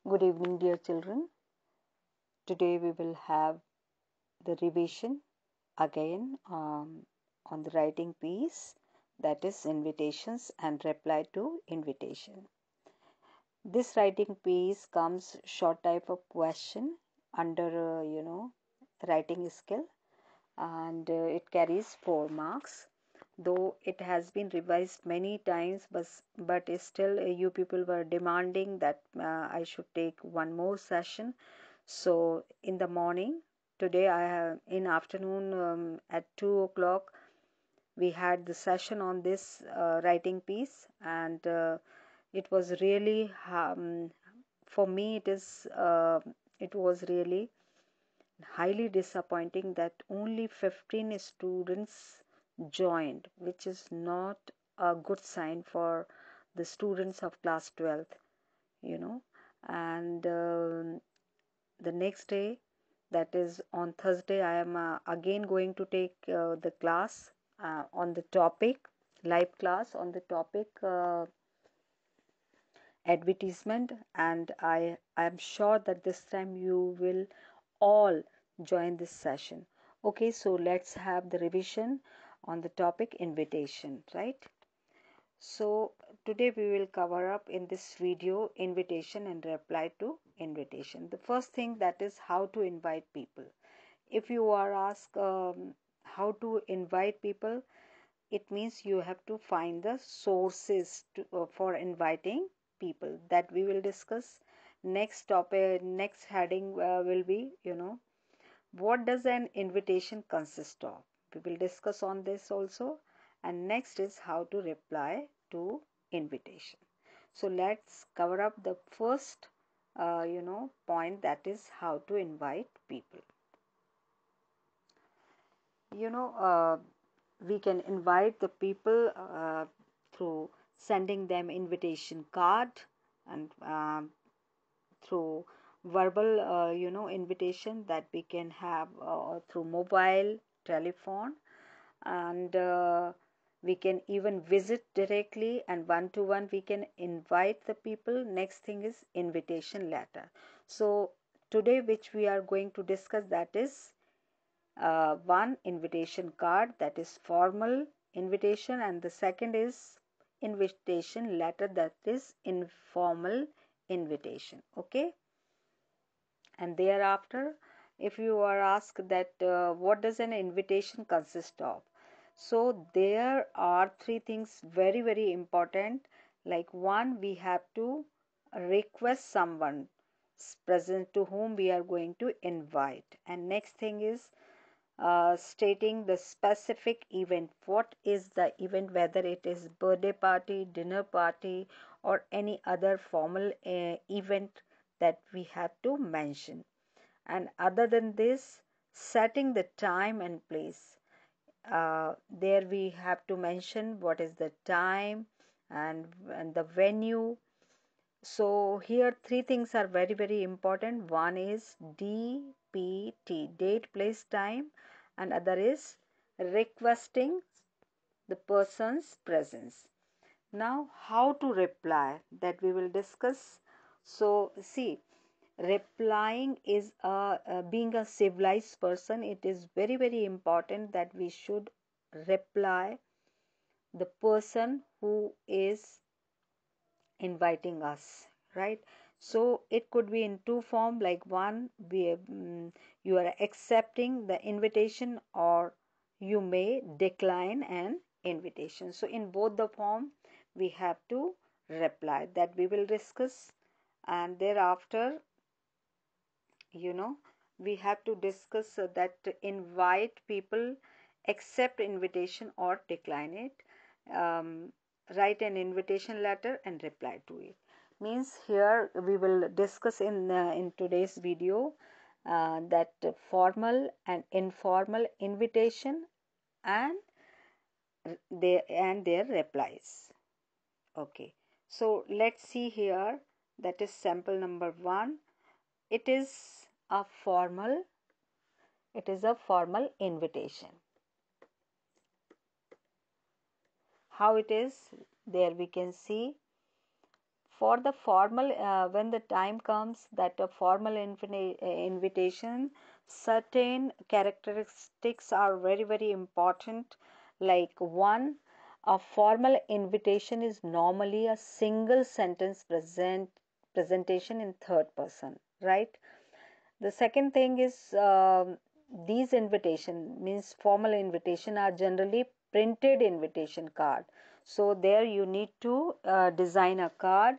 Good evening, dear children. Today we will have the revision again on the writing piece, that is invitations and reply to invitation. This writing piece comes short type of question under writing skill, and it carries 4 marks. Though it has been revised many times, but still you people were demanding that I should take one more session. So in the morning today, I have in afternoon at 2 o'clock we had the session on this writing piece, and it was really for me it was really highly disappointing that only 15 students joined, which is not a good sign for the students of class 12th, you know. And the next day, that is on Thursday, I am again going to take the class on the topic, live class on the topic advertisement, and I am sure that this time you will all join this session. Okay, so let's have the revision on the topic invitation, right? So today we will cover up in this video invitation and reply to invitation. The first thing, that is how to invite people. If you are asked how to invite people, it means you have to find the sources for inviting people, that we will discuss. Next topic, next heading will be, what does an invitation consist of? We will discuss on this also. And next is how to reply to invitation. So let's cover up the first point, that is how to invite people. We can invite the people through sending them invitation card, and through verbal invitation that we can have through mobile telephone, and we can even visit directly, and one to one we can invite the people. Next thing is invitation letter. So today which we are going to discuss, that is one, invitation card, that is formal invitation, and the second is invitation letter, that is informal invitation. Okay, and thereafter, if you are asked that what does an invitation consist of, so there are three things very very important. Like, one, we have to request someone present to whom we are going to invite, and next thing is stating the specific event. What is the event, whether it is birthday party, dinner party, or any other formal event that we have to mention. And other than this, setting the time and place. There we have to mention what is the time and the venue. So here three things are very very important. One is DPT, date, place, time, and other is requesting the person's presence. Now how to reply, that we will discuss. So see, replying is being a civilized person, it is very very important that we should reply the person who is inviting us, right? So it could be in two form, like one, you are accepting the invitation, or you may decline an invitation. So in both the form we have to reply, that we will discuss. And thereafter, we have to discuss that invite people, accept invitation or decline it, write an invitation letter and reply to it. Means here we will discuss in today's video that formal and informal invitation and their replies. Okay, so let's see here, that is sample number 1. It is a formal invitation. How it is, there we can see for the formal, when the time comes that a formal invitation, certain characteristics are very, very important. Like one, a formal invitation is normally a single sentence presentation in third person, right? The second thing is, these invitation means formal invitation are generally printed invitation card. So there you need to design a card,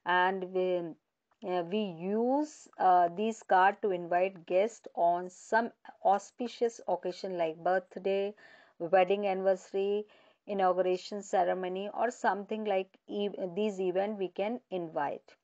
and we use these card to invite guests on some auspicious occasion like birthday, wedding anniversary, inauguration ceremony, or something like these event we can invite.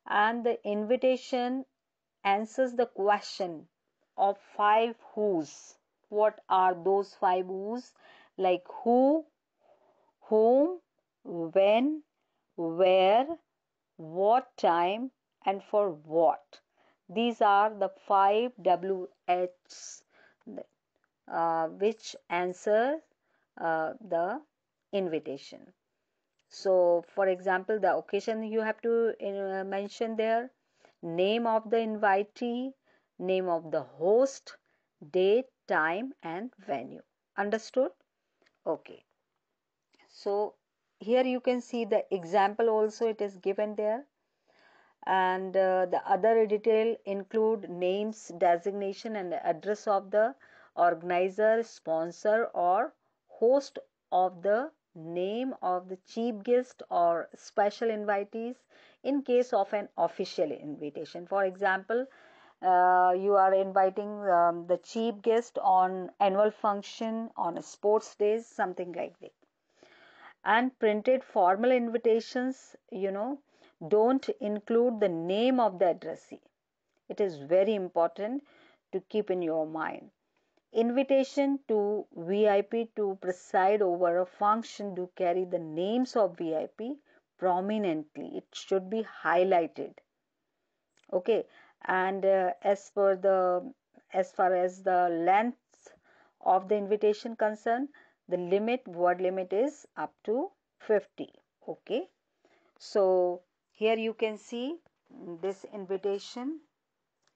And the invitation answers the question of five who's. What are those five who's? Like who, whom, when, where, what time, and for what. These are the five WHs which answer the invitation. So, for example, the occasion you have to mention there, name of the invitee, name of the host, date, time, and venue. Understood? Okay. So, here you can see the example also, it is given there. And the other detail include names, designation, and address of the organizer, sponsor, or host, of the name of the chief guest or special invitees in case of an official invitation. For example, you are inviting the chief guest on annual function, on a sports days, something like that. And printed formal invitations, don't include the name of the addressee. It is very important to keep in your mind. Invitation to VIP to preside over a function do carry the names of VIP prominently. It should be highlighted. Okay. And as far as the length of the invitation concerned, the word limit is up to 50. Okay. So here you can see this invitation.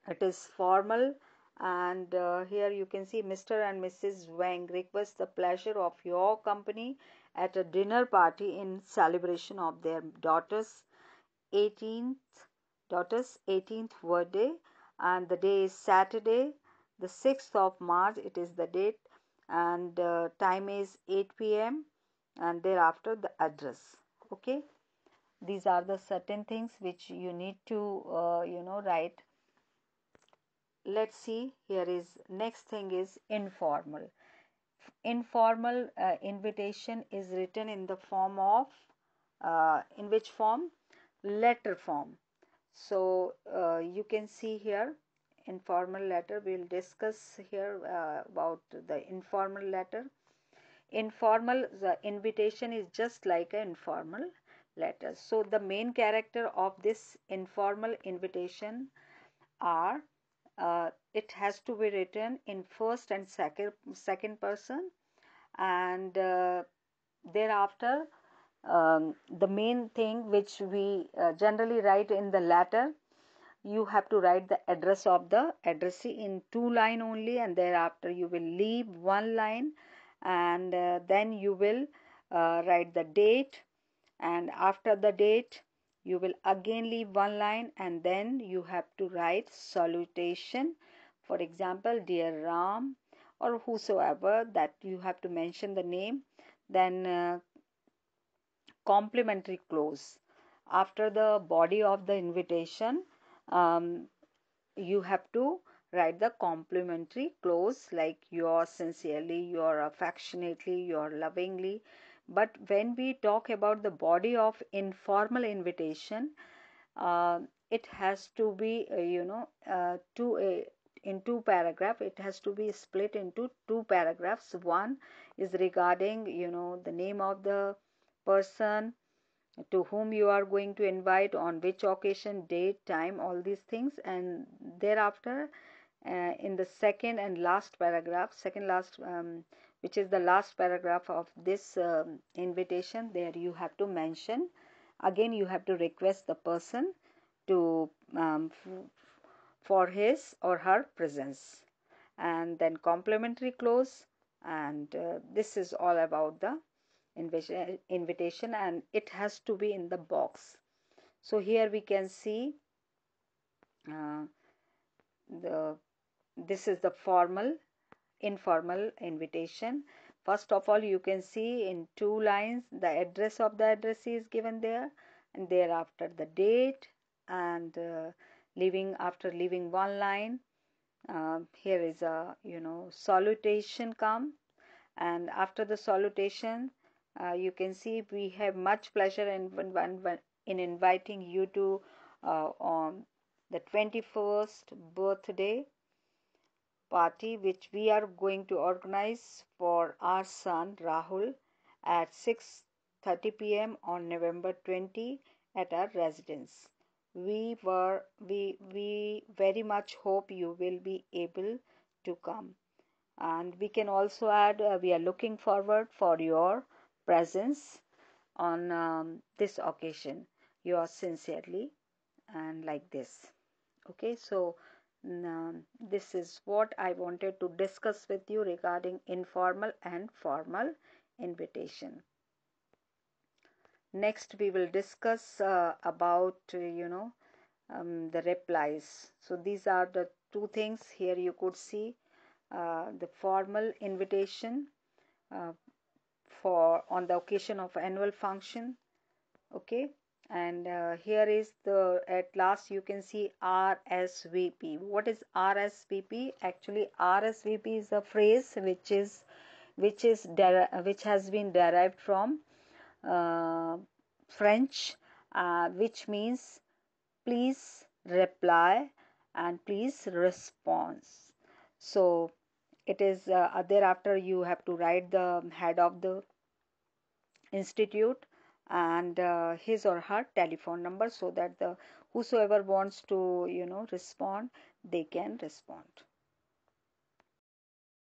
It is formal, and here you can see Mr. and Mrs. Wang request the pleasure of your company at a dinner party in celebration of their 18th daughter's 18th birthday, and the day is Saturday, the 6th of March. It is the date, and time is 8 p.m. and thereafter the address. Okay, these are the certain things which you need to write. Let's see, here is next thing is informal. Informal invitation is written in the form of in which form? Letter form. So you can see here informal letter. We'll discuss here about the informal letter. Informal, the invitation is just like an informal letter. So the main character of this informal invitation are, it has to be written in first and second person, and thereafter the main thing which we generally write in the letter, you have to write the address of the addressee in 2 line only, and thereafter you will leave 1 line, and then you will write the date, and after the date you will again leave 1 line, and then you have to write salutation. For example, dear Ram, or whosoever that you have to mention the name. Then complimentary clause after the body of the invitation, you have to write the complimentary clause like yours sincerely, your affectionately, your lovingly. But when we talk about the body of informal invitation, it has to be in two paragraph. It has to be split into two paragraphs. One is regarding the name of the person to whom you are going to invite, on which occasion, date, time, all these things, and thereafter in the second and last paragraph, which is the last paragraph of this invitation, there you have to mention again you have to request the person to for his or her presence. And then complimentary close, and this is all about the invitation, and it has to be in the box. So here we can see uh, the this is the formal, informal invitation. First of all, you can see in 2 lines the address of the addressee is given there, and thereafter the date, and leaving after leaving 1 line, here is a salutation come, and after the salutation, you can see we have much pleasure in inviting you to on the 21st birthday party which we are going to organize for our son Rahul at 6:30 p.m. on November 20 at our residence. We very much hope you will be able to come. And we can also add, we are looking forward for your presence on this occasion. Yours sincerely, and like this. Okay, so this is what I wanted to discuss with you regarding informal and formal invitation. Next, we will discuss about the replies. So these are the two things here you could see. The formal invitation uh, for on the occasion of annual function. Okay, and here is the at last you can see RSVP. What is RSVP? Actually, RSVP is a phrase which has been derived from uh, French, which means please reply and please response. So it is thereafter you have to write the head of the institute and his or her telephone number, so that the whosoever wants to respond, they can respond.